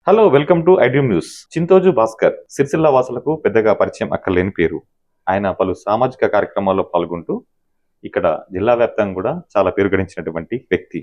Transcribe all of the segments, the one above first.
Hello, welcome to iDream news. Chintoju Bhaskar Sircilla వాసులకు పెద్దగా పరిచయం అక్కర్లేని పేరు. ఆయన పలు సామాజిక కార్యక్రమాల్లో పాల్గొంటూ ఇక్కడ జిల్లా వ్యాప్తంగా కూడా చాలా పేరు గడించినటువంటి వ్యక్తి.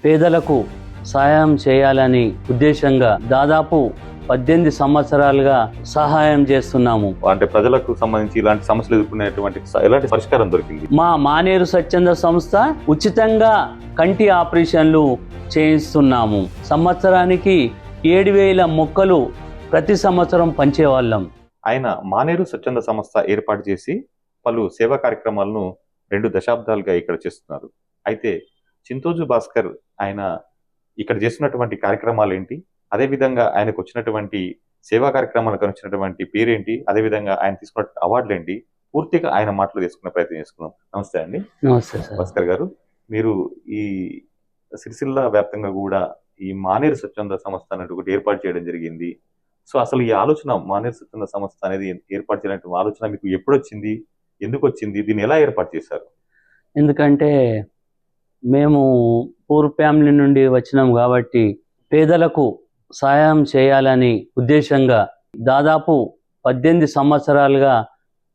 పేదలకు సహాయం చేయాలని ఉద్దేశంగా దాదాపు 18 సంవత్సరాలుగా సహాయం చేస్తున్నాము. అంటే ప్రజలకు సంబంధించి ఇలాంటి సమస్యలు ఎదుర్కొనేటువంటి ఎలాంటి పరిష్కారం దొరికింది? మా మానేరు స్వచ్ఛంద సంస్థ ఉచితంగా కంటి ఆపరేషన్లు చేయిస్తున్నాము. సంవత్సరానికి 7,000 మొక్కలు ప్రతి సంవత్సరం పంచేవాళ్ళం. ఆయన మానేరు స్వచ్ఛంద సంస్థ ఏర్పాటు చేసి పలు సేవా కార్యక్రమాలను 2 దశాబ్దాలుగా ఇక్కడ చేస్తున్నారు. అయితే చింతోజు భాస్కర్ ఆయన ఇక్కడ చేస్తున్నటువంటి కార్యక్రమాలు ఏంటి, అదేవిధంగా ఆయనకు వచ్చినటువంటి సేవా కార్యక్రమాలకు వచ్చినటువంటి పేరేంటి, అదేవిధంగా ఆయన తీసుకున్న అవార్డులు ఏంటి, పూర్తిగా ఆయన మాటలు తీసుకునే ప్రయత్నం చేసుకుందాం. నమస్తే అండి. నమస్తే సార్. భాస్కర్ గారు, మీరు ఈ సిరిసిల్ల వ్యాప్తంగా కూడా ఈ మానేరు స్వచ్ఛంద సంస్థ అనేది ఒకటి ఏర్పాటు చేయడం జరిగింది. సో అసలు ఈ ఆలోచన మానేరు స్వచ్ఛంద సంస్థ అనేది ఏర్పాటు చేయడానికి ఆలోచన మీకు ఎప్పుడు వచ్చింది, ఎందుకు వచ్చింది, దీన్ని ఎలా ఏర్పాటు చేశారు? ఎందుకంటే మేము పూర్ ఫ్యామిలీ నుండి వచ్చినాం కాబట్టి పేదలకు సహాయం చేయాలని ఉద్దేశంగా దాదాపు 18 సంవత్సరాలుగా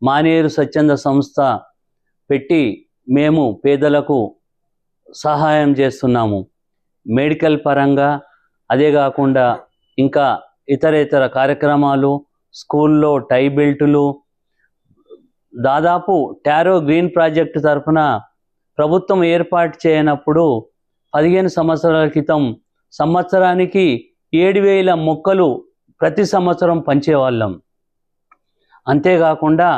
మానేరు స్వచ్ఛంద సంస్థ పెట్టి మేము పేదలకు సహాయం చేస్తున్నాము. మెడికల్ పరంగా, అదే కాకుండా ఇంకా ఇతర కార్యక్రమాలు, స్కూల్లో టై బెల్టులు, దాదాపు టారో గ్రీన్ ప్రాజెక్టు తరఫున ప్రభుత్వం ఏర్పాటు చేయనప్పుడు 15 సంవత్సరాల క్రితం సంవత్సరానికి 7,000 మొక్కలు ప్రతి సంవత్సరం పంచేవాళ్ళం. అంతేకాకుండా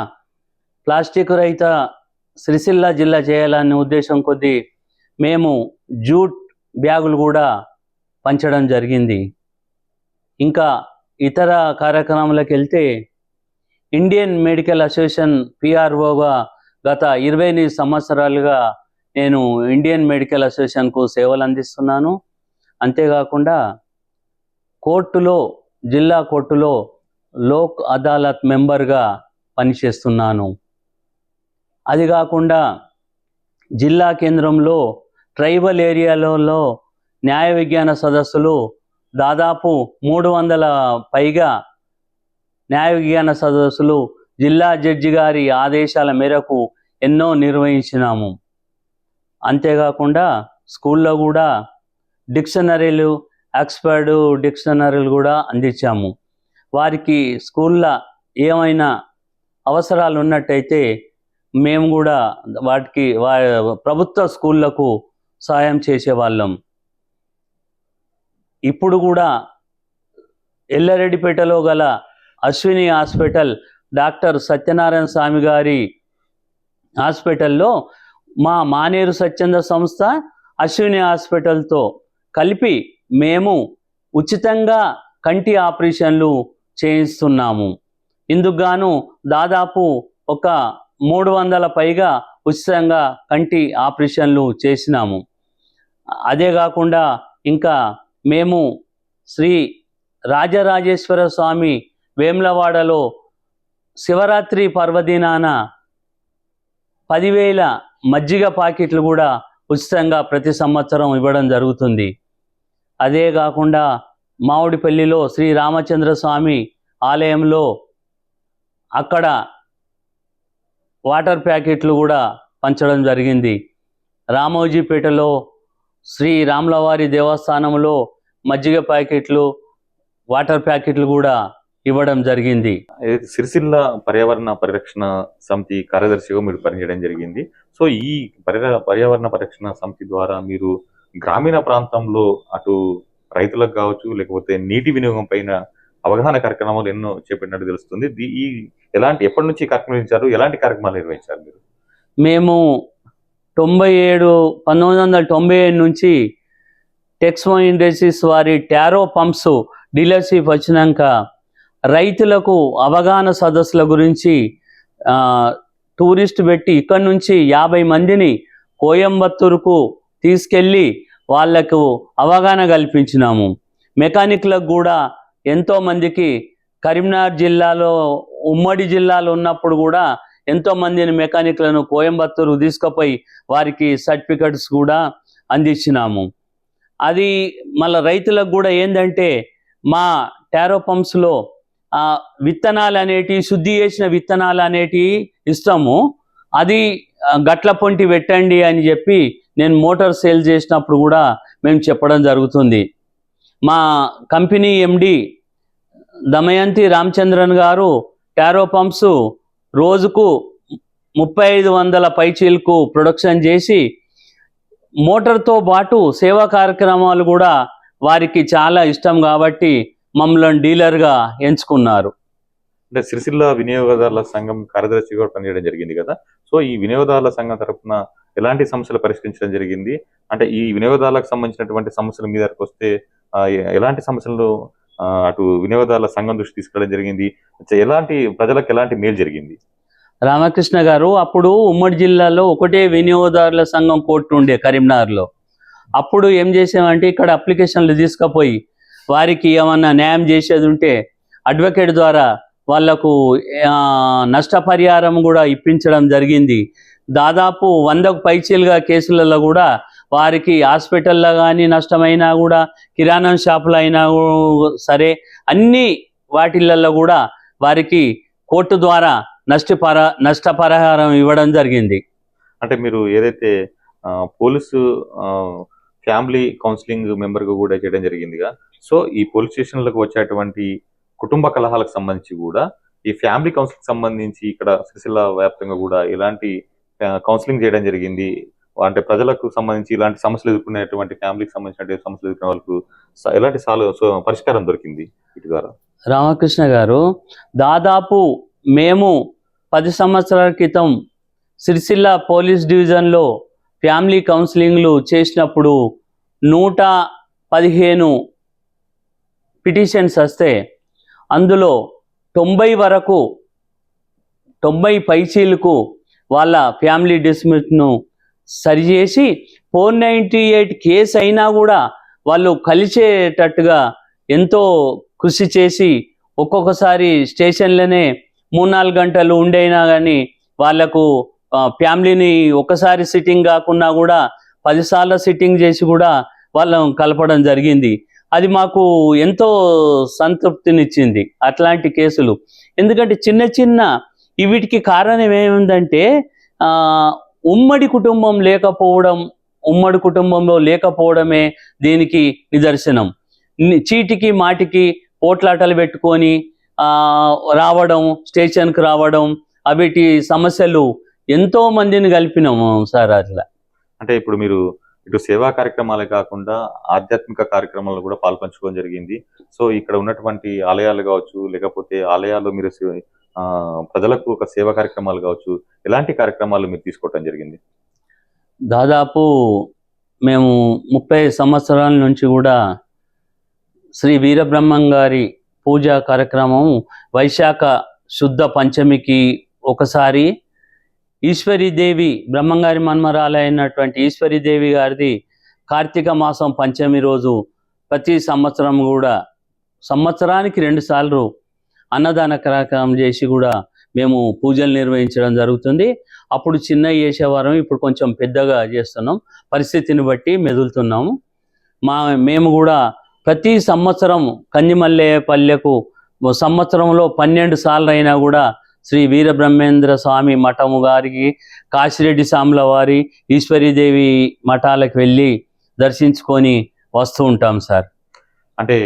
ప్లాస్టిక్ రహిత సిరిసిల్ల జిల్లా చేయాలనే ఉద్దేశం కొద్దీ మేము జూట్ బ్యాగులు కూడా పంచడం జరిగింది. ఇంకా ఇతర కార్యక్రమాలకు వెళ్తే ఇండియన్ మెడికల్ అసోసియేషన్ పిఆర్ఓగా గత 28 సంవత్సరాలుగా నేను ఇండియన్ మెడికల్ అసోసియేషన్కు సేవలు అందిస్తున్నాను. అంతేకాకుండా జిల్లా కోర్టులో లోక్ అదాలత్ మెంబర్గా పనిచేస్తున్నాను. అది కాకుండా జిల్లా కేంద్రంలో ట్రైబల్ ఏరియాలలో న్యాయ విజ్ఞాన సదస్సులు దాదాపు 300 పైగా న్యాయ విజ్ఞాన సదస్సులు జిల్లా జడ్జి గారి ఆదేశాల మేరకు ఎన్నో నిర్వహించినాము. అంతేకాకుండా స్కూల్లో కూడా డిక్షనరీలు, ఆక్స్ఫర్డ్ డిక్షనరీలు కూడా అందించాము. వారికి స్కూల్లో ఏమైనా అవసరాలు ఉన్నట్టయితే మేము కూడా వాటికి ప్రభుత్వ స్కూళ్ళకు సాయం చేసేవాళ్ళం. ఇప్పుడు కూడా ఎల్లారెడ్డిపేటలో గల అశ్విని హాస్పిటల్, డాక్టర్ సత్యనారాయణ స్వామి గారి హాస్పిటల్లో మా మానేరు స్వచ్ఛంద సంస్థ అశ్విని హాస్పిటల్తో కలిపి మేము ఉచితంగా కంటి ఆపరేషన్లు చేయిస్తున్నాము. ఇందుకు గాను దాదాపు ఒక 300 పైగా ఉచితంగా కంటి ఆపరేషన్లు చేసినాము. అదే కాకుండా ఇంకా మేము శ్రీ రాజరాజేశ్వర స్వామి వేములవాడలో శివరాత్రి పర్వదినాన 10,000 మజ్జిగ ప్యాకెట్లు కూడా ఉచితంగా ప్రతి సంవత్సరం ఇవ్వడం జరుగుతుంది. అదే కాకుండా మామిడిపల్లిలో శ్రీ రామచంద్ర స్వామి ఆలయంలో అక్కడ వాటర్ ప్యాకెట్లు కూడా పంచడం జరిగింది. రామోజీపేటలో శ్రీ రాములవారి దేవస్థానంలో మజ్జిగ ప్యాకెట్లు, వాటర్ ప్యాకెట్లు కూడా ఇవ్వడం జరిగింది. సిరిసిల్ల పర్యావరణ పరిరక్షణ సమితి కార్యదర్శిగా మీరు పనిచేయడం జరిగింది. సో ఈ పర్యావరణ పరిరక్షణ సమితి ద్వారా మీరు గ్రామీణ ప్రాంతంలో అటు రైతులకు కావచ్చు, లేకపోతే నీటి వినియోగం పైన అవగాహన కార్యక్రమాలు ఎన్నో చేపట్టినట్టు తెలుస్తుంది. ఎప్పటి నుంచి కార్యక్రమించారు, ఎలాంటి కార్యక్రమాలు నిర్వహించారు మీరు? మేము 1997 నుంచి టెక్స్మో ఇండస్ట్రీస్ వారి టారో పంప్స్ డీలర్షిప్ వచ్చినాక రైతులకు అవగాహన సదస్సుల గురించి టూరిస్ట్ పెట్టి ఇక్కడ నుంచి 50 మందిని కోయంబత్తూరుకు తీసుకెళ్ళి వాళ్లకు అవగాహన కల్పించినాము. మెకానిక్లకు కూడా ఎంతో మందికి కరీంనగర్ జిల్లాలో ఉమ్మడి జిల్లాలో ఉన్నప్పుడు కూడా ఎంతో మందిని మెకానిక్లను కోయంబత్తూరు తీసుకుపోయి వారికి సర్టిఫికెట్స్ కూడా అందించినాము. అది మళ్ళీ రైతులకు కూడా ఏంటంటే మా టారో పంప్స్లో విత్తనాలు అనేటివి, శుద్ధి చేసిన విత్తనాలు అనేటివి ఇస్తాము. అది గట్ల పొంటి పెట్టండి అని చెప్పి నేను మోటార్ సేల్ చేసినప్పుడు కూడా మేము చెప్పడం జరుగుతుంది. మా కంపెనీ ఎండి దమయంతి రామచంద్రన్ గారు టారో పంప్స్ రోజుకు 3500 పైచీలకు ప్రొడక్షన్ చేసి మోటార్తో పాటు సేవా కార్యక్రమాలు కూడా వారికి చాలా ఇష్టం కాబట్టి మమ్మల్ని డీలర్గా ఎంచుకున్నారు. అంటే సిరిసిల్ల వినియోగదారుల సంఘం కార్యదర్శి కూడా పనిచేయడం జరిగింది కదా. సో ఈ వినియోగదారుల సంఘం తరఫున ఎలాంటి సమస్యలు పరిష్కరించడం జరిగింది? అంటే ఈ వినియోగదారులకు సంబంధించినటువంటి సమస్యల మీదకి వస్తే ఎలాంటి సమస్యలు అటు వినియోగదారుల సంఘం దృష్టి తీసుకెళ్ళడం జరిగింది? ఎలాంటి ప్రజలకు ఎలాంటి మేలు జరిగింది? రామకృష్ణ గారు, అప్పుడు ఉమ్మడి జిల్లాలో ఒకటే వినియోగదారుల సంఘం కోర్టు ఉండే కరీంనగర్లో. అప్పుడు ఏం చేసామంటే ఇక్కడ అప్లికేషన్లు తీసుకుపోయి వారికి ఏమన్నా న్యాయం చేసేది ఉంటే అడ్వకేట్ ద్వారా వాళ్లకు నష్టపరిహారం కూడా ఇప్పించడం జరిగింది. దాదాపు 100కు పైచీలుగా కేసులలో కూడా వారికి హాస్పిటల్లో కానీ నష్టమైనా కూడా, కిరాణా షాపులో అయినా సరే, అన్ని వాటిలలో కూడా వారికి కోర్టు ద్వారా నష్టపరిహారం ఇవ్వడం జరిగింది. అంటే మీరు ఏదైతే పోలీసు ఫ్యామిలీ కౌన్సిలింగ్ మెంబర్గా కూడా చేయడం జరిగిందిగా, సో ఈ పోలీస్ స్టేషన్లకు వచ్చేటువంటి కుటుంబ కలహాలకు సంబంధించి కూడా ఈ ఫ్యామిలీ కౌన్సిలింగ్ సంబంధించి ఇక్కడ సిరిసిల్ల వ్యాప్తంగా కూడా ఎలాంటి కౌన్సిలింగ్ చేయడం జరిగింది? అంటే ప్రజలకు సంబంధించి ఇలాంటి సమస్యలు ఎదుర్కొనేటువంటి ఫ్యామిలీకి సంబంధించిన సమస్యలు ఎదుర్కొనే వాళ్ళకు ఎలాంటి పరిష్కారం దొరికింది వీటి ద్వారా? రామకృష్ణ గారు, దాదాపు మేము 10 సంవత్సరాల క్రితం సిరిసిల్ల పోలీస్ డివిజన్లో ఫ్యామిలీ కౌన్సిలింగ్లు చేసినప్పుడు 115 పిటిషన్స్ వస్తే అందులో 90 పైచీలకు వాళ్ళ ఫ్యామిలీ డిస్ప్యూట్ను సరిచేసి 498 కేసు అయినా కూడా వాళ్ళు కలిసేటట్టుగా ఎంతో కృషి చేసి ఒక్కొక్కసారి స్టేషన్లోనే 3-4 గంటలు ఉండైనా కానీ వాళ్లకు ఫ్యామిలీని ఒకసారి సిట్టింగ్ కాకుండా కూడా 10 సార్లు సిట్టింగ్ చేసి కూడా వాళ్ళని కలపడం జరిగింది. అది మాకు ఎంతో సంతృప్తినిచ్చింది అట్లాంటి కేసులు. ఎందుకంటే చిన్న చిన్న వీటికి కారణం ఏముందంటే ఉమ్మడి కుటుంబంలో లేకపోవడమే దీనికి నిదర్శనం. చీటికి మాటికి పోట్లాటలు పెట్టుకొని రావడం, స్టేషన్కి రావడం, అవిటి సమస్యలు ఎంతో మందిని కలిపినాము సార్. అట్లా అంటే ఇప్పుడు మీరు ఇటు సేవా కార్యక్రమాలే కాకుండా ఆధ్యాత్మిక కార్యక్రమాల్లో కూడా పాల్పంచుకోవడం జరిగింది. సో ఇక్కడ ఉన్నటువంటి ఆలయాలు కావచ్చు, లేకపోతే ఆలయాల్లో మీరు ప్రజలకు ఒక సేవా కార్యక్రమాలు కావచ్చు, ఎలాంటి కార్యక్రమాలు మీరు తీసుకోవడం జరిగింది? దాదాపు మేము 30 సంవత్సరాల నుంచి కూడా శ్రీ వీరబ్రహ్మం గారి పూజా కార్యక్రమం వైశాఖ శుద్ధ పంచమికి ఒకసారి, ఈశ్వరీదేవి బ్రహ్మంగారి మన్మరాలైనటువంటి ఈశ్వరీదేవి గారిది కార్తీక మాసం పంచమి రోజు ప్రతి సంవత్సరం కూడా సంవత్సరానికి 2 సార్లు అన్నదాన కార్యక్రమం చేసి కూడా మేము పూజలు నిర్వహించడం జరుగుతుంది. అప్పుడు చిన్నవి చేసేవారం, ఇప్పుడు కొంచెం పెద్దగా చేస్తున్నాం. పరిస్థితిని బట్టి మెదులుతున్నాము. మేము కూడా ప్రతి సంవత్సరం కందిమల్లేపల్లెకు సంవత్సరంలో 12 సార్లు అయినా కూడా శ్రీ వీరబ్రహ్మేంద్ర స్వామి మఠము గారికి, కాశిరెడ్డి సాముల వారి, ఈశ్వరీదేవి మఠాలకు వెళ్ళి దర్శించుకొని వస్తూ ఉంటాం సార్. అంటే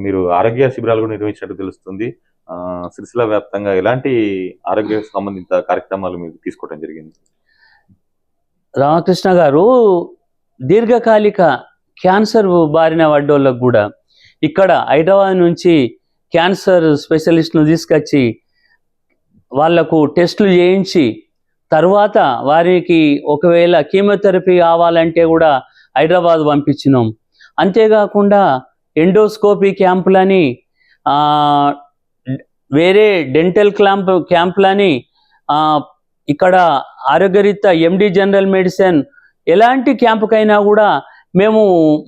మీరు ఆరోగ్య శిబిరాలు కూడా నిర్వహించినట్టు తెలుస్తుంది. సిరిసిల్ల వ్యాప్తంగా ఎలాంటి ఆరోగ్య సంబంధిత కార్యక్రమాలు మీరు తీసుకోవడం జరిగింది? రామకృష్ణ గారు, దీర్ఘకాలిక క్యాన్సర్ బారిన పడ్డోళ్ళకు కూడా ఇక్కడ హైదరాబాద్ నుంచి క్యాన్సర్ స్పెషలిస్ట్ను తీసుకొచ్చి వాళ్లకు టెస్టులు చేయించి తర్వాత వారికి ఒకవేళ కీమోథెరపీ కావాలంటే కూడా హైదరాబాద్ పంపించినాం. అంతేకాకుండా ఎండోస్కోపీ క్యాంపులని, వేరే డెంటల్ క్యాంపులని ఇక్కడ ఆరోగ్యరీత్యా ఎండి జనరల్ మెడిసిన్ ఎలాంటి క్యాంపుకైనా కూడా మేము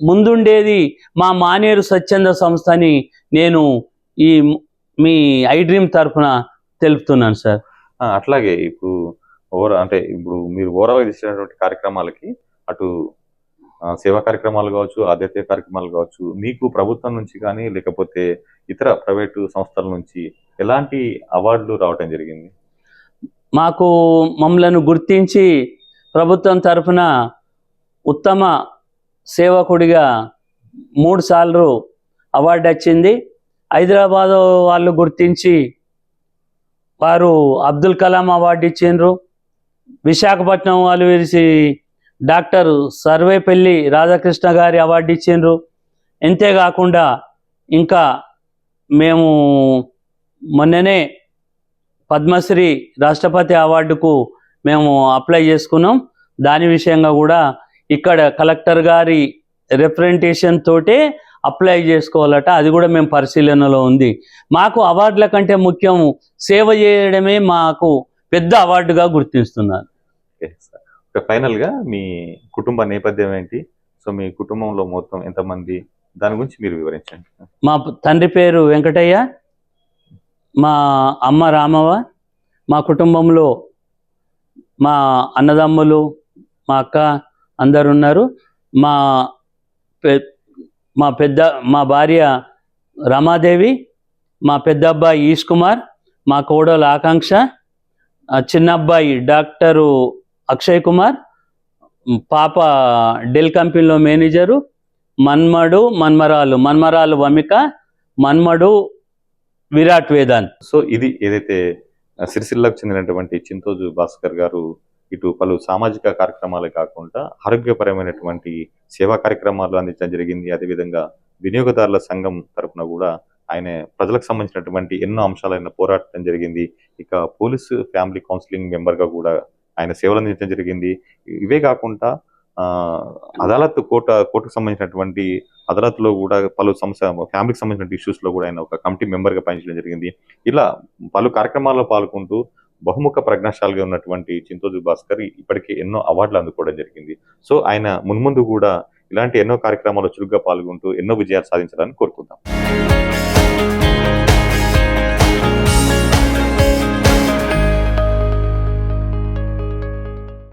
ముందుండేది మా మానేరు స్వచ్ఛంద సంస్థని నేను ఈ మీ ఐ డ్రీమ్ తరఫున తెలుపుతున్నాను సార్. అట్లాగే ఇప్పుడు ఇప్పుడు మీరు ఓవరాల్గా చేసినటువంటి కార్యక్రమాలకి అటు సేవా కార్యక్రమాలు కావచ్చు, ఆధ్యాత్మిక కార్యక్రమాలు కావచ్చు, మీకు ప్రభుత్వం నుంచి కానీ లేకపోతే ఇతర ప్రైవేటు సంస్థల నుంచి ఎలాంటి అవార్డులు రావటం జరిగింది? మాకు మమ్మలను గుర్తించి ప్రభుత్వం తరఫున ఉత్తమ సేవకుడిగా 3 సార్లు అవార్డు వచ్చింది. హైదరాబాద్ వాళ్ళు గుర్తించి వారు అబ్దుల్ కలాం అవార్డు ఇచ్చిండ్రు. విశాఖపట్నం వాళ్ళు విరిసి డాక్టర్ సర్వేపల్లి రాధాకృష్ణ గారి అవార్డు ఇచ్చిండ్రు. అంతేకాకుండా ఇంకా మేము మొన్ననే పద్మశ్రీ రాష్ట్రపతి అవార్డుకు మేము అప్లై చేసుకున్నాం. దాని విషయంగా కూడా ఇక్కడ కలెక్టర్ గారి రిప్రజెంటేషన్ తోటే అప్లై చేసుకోవాలట. అది కూడా మేము పరిశీలనలో ఉంది. మాకు అవార్డుల కంటే ముఖ్యం సేవ చేయడమే మాకు పెద్ద అవార్డుగా గుర్తిస్తున్నారు. ఫైనల్గా మీ కుటుంబ నేపథ్యం ఏంటి? సో మీ కుటుంబంలో మొత్తం ఎంతమంది, దాని గురించి మీరు వివరించండి. మా తండ్రి పేరు వెంకటయ్య, మా అమ్మ రామవ్వ. మా కుటుంబంలో మా అన్నదమ్ములు, మా అక్క అందరు ఉన్నారు. మా భార్య రమాదేవి, మా పెద్ద అబ్బాయి ఈష్ కుమార్, మా కోడలు ఆకాంక్ష, చిన్న అబ్బాయి డాక్టరు అక్షయ్ కుమార్, పాప డెల్ కంపెనీలో మేనేజరు, మన్మరాలు వమిక, మన్మడు విరాట్ వేదాంత్. సో ఇది ఏదైతే సిరిసిల్లకు చెందినటువంటి చింతోజు భాస్కర్ గారు ఇటు పలు సామాజిక కార్యక్రమాలే కాకుండా ఆరోగ్యపరమైనటువంటి సేవా కార్యక్రమాలు అందించడం జరిగింది. అదేవిధంగా వినియోగదారుల సంఘం తరఫున కూడా ఆయన ప్రజలకు సంబంధించినటువంటి ఎన్నో అంశాలైన పోరాటం జరిగింది. ఇక పోలీసు ఫ్యామిలీ కౌన్సిలింగ్ మెంబర్గా కూడా ఆయన సేవలు అందించడం జరిగింది. ఇవే కాకుండా అదాలత్ కోర్టుకు సంబంధించినటువంటి అదాలత్లో కూడా పలు ఫ్యామిలీకి సంబంధించిన ఇష్యూస్లో కూడా ఆయన ఒక కమిటీ మెంబర్గా పనిచేయడం జరిగింది. ఇలా పలు కార్యక్రమాల్లో పాల్గొంటూ బహుముఖ ప్రజ్ఞాశాలిగా ఉన్నటువంటి చింతోజు భాస్కర్ ఇప్పటికే ఎన్నో అవార్డులు అందుకోవడం జరిగింది. సో ఆయన మున్ముందు కూడా ఇలాంటి ఎన్నో కార్యక్రమాల్లో చురుగ్గా పాల్గొంటూ ఎన్నో విజయాలు సాధించాలని కోరుకుందాం.